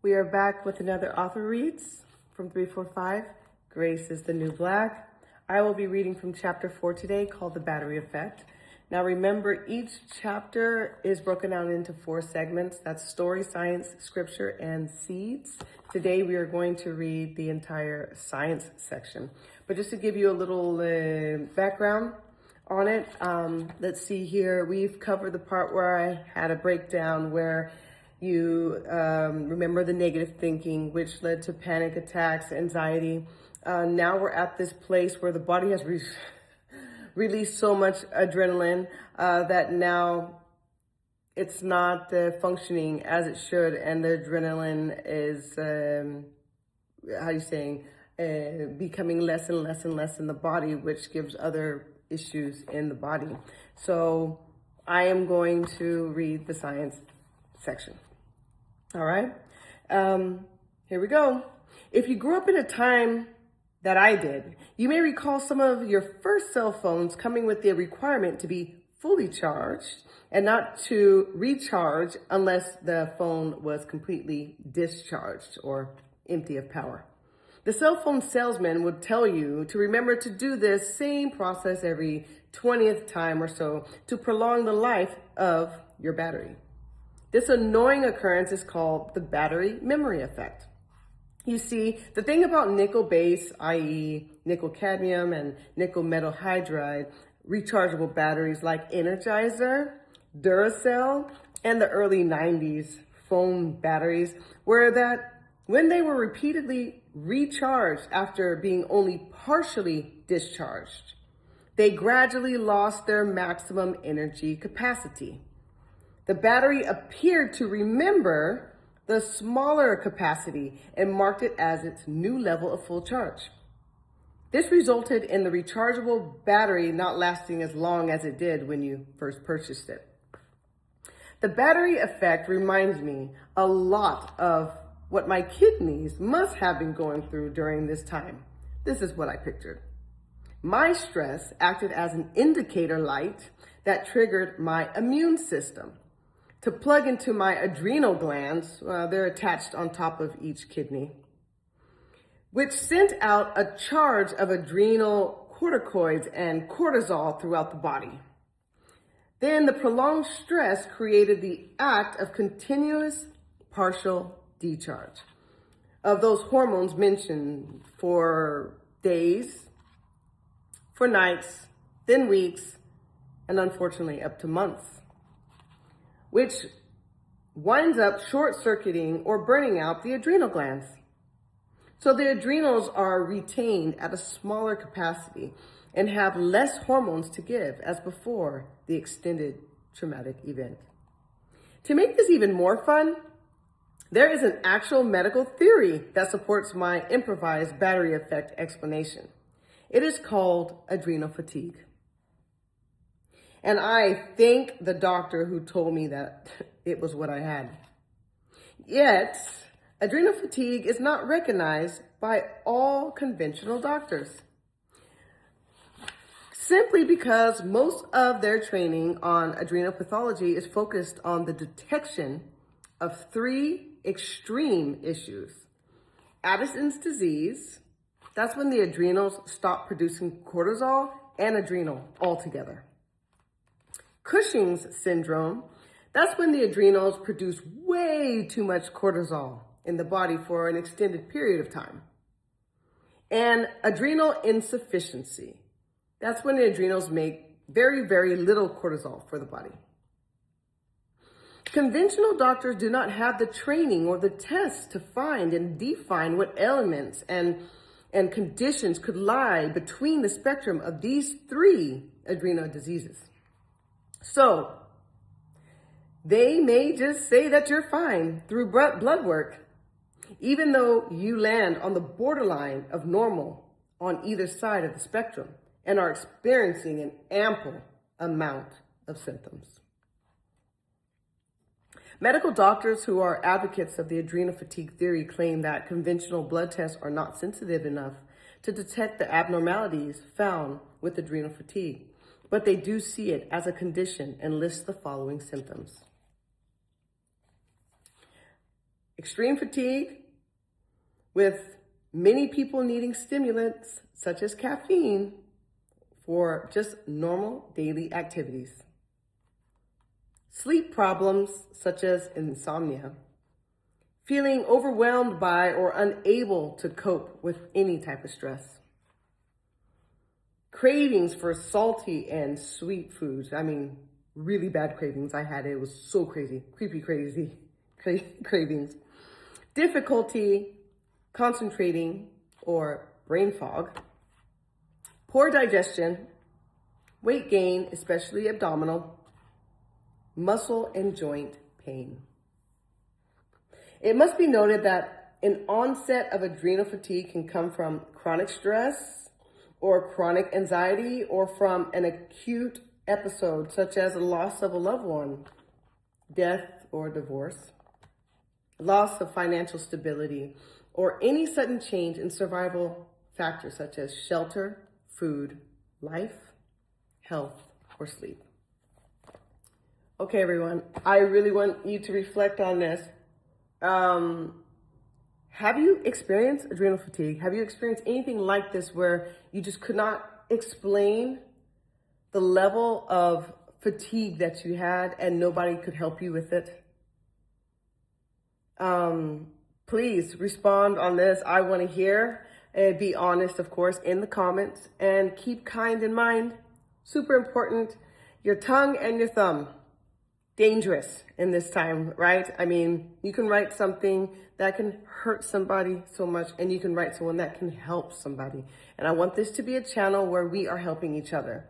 We are back with another author reads from 345. Grace is the New Black. I will be reading from chapter 4 today called The Battery Effect. Now remember, each chapter is broken down into 4 segments. That's story, science, scripture, and seeds. Today we are going to read the entire science section. But just to give you a little background on it, let's see here. We've covered the part where I had a breakdown where you remember the negative thinking, which led to panic attacks, anxiety. Now we're at this place where the body has released so much adrenaline that now it's not functioning as it should. And the adrenaline is, becoming less and less and less in the body, which gives other issues in the body. So I am going to read the science section. All right, here we go. If you grew up in a time that I did, you may recall some of your first cell phones coming with the requirement to be fully charged and not to recharge unless the phone was completely discharged or empty of power. The cell phone salesman would tell you to remember to do this same process every 20th time or so to prolong the life of your battery. This annoying occurrence is called the battery memory effect. You see, the thing about nickel base, i.e. nickel cadmium and nickel metal hydride, rechargeable batteries like Energizer, Duracell, and the early 90s phone batteries were that when they were repeatedly recharged after being only partially discharged, they gradually lost their maximum energy capacity. The battery appeared to remember the smaller capacity and marked it as its new level of full charge. This resulted in the rechargeable battery not lasting as long as it did when you first purchased it. The battery effect reminds me a lot of what my kidneys must have been going through during this time. This is what I pictured. My stress acted as an indicator light that triggered my immune system to plug into my adrenal glands. They're attached on top of each kidney, which sent out a charge of adrenal corticoids and cortisol throughout the body. Then the prolonged stress created the act of continuous partial decharge of those hormones mentioned for days, for nights, then weeks, and unfortunately up to months, which winds up short-circuiting or burning out the adrenal glands. So the adrenals are retained at a smaller capacity and have less hormones to give as before the extended traumatic event. To make this even more fun, there is an actual medical theory that supports my improvised battery effect explanation. It is called adrenal fatigue. And I thank the doctor who told me that it was what I had. Yet, adrenal fatigue is not recognized by all conventional doctors, simply because most of their training on adrenal pathology is focused on the detection of 3 extreme issues. Addison's disease, that's when the adrenals stop producing cortisol and adrenal altogether. Cushing's syndrome, that's when the adrenals produce way too much cortisol in the body for an extended period of time. And adrenal insufficiency, that's when the adrenals make very, very little cortisol for the body. Conventional doctors do not have the training or the tests to find and define what elements and conditions could lie between the spectrum of these 3 adrenal diseases. So they may just say that you're fine through blood work, even though you land on the borderline of normal on either side of the spectrum and are experiencing an ample amount of symptoms. Medical doctors who are advocates of the adrenal fatigue theory claim that conventional blood tests are not sensitive enough to detect the abnormalities found with adrenal fatigue, but they do see it as a condition and list the following symptoms: extreme fatigue, with many people needing stimulants such as caffeine for just normal daily activities. Sleep problems such as insomnia, feeling overwhelmed by or unable to cope with any type of stress. Cravings for salty and sweet foods. I mean, really bad cravings. I had it. It was so crazy, creepy, crazy cravings. Difficulty concentrating or brain fog. Poor digestion, weight gain, especially abdominal, muscle and joint pain. It must be noted that an onset of adrenal fatigue can come from chronic stress or chronic anxiety, or from an acute episode such as a loss of a loved one, death or divorce, loss of financial stability, or any sudden change in survival factors such as shelter, food, life, health, or sleep. Okay, everyone, I really want you to reflect on this. Have you experienced adrenal fatigue? Have you experienced anything like this where you just could not explain the level of fatigue that you had and nobody could help you with it? Please respond on this. I want to hear, and be honest, of course, in the comments, and keep kind in mind. Super important. Your tongue and your thumb. Dangerous in this time, right? I mean, you can write something that can hurt somebody so much, and you can write someone that can help somebody. And I want this to be a channel where we are helping each other.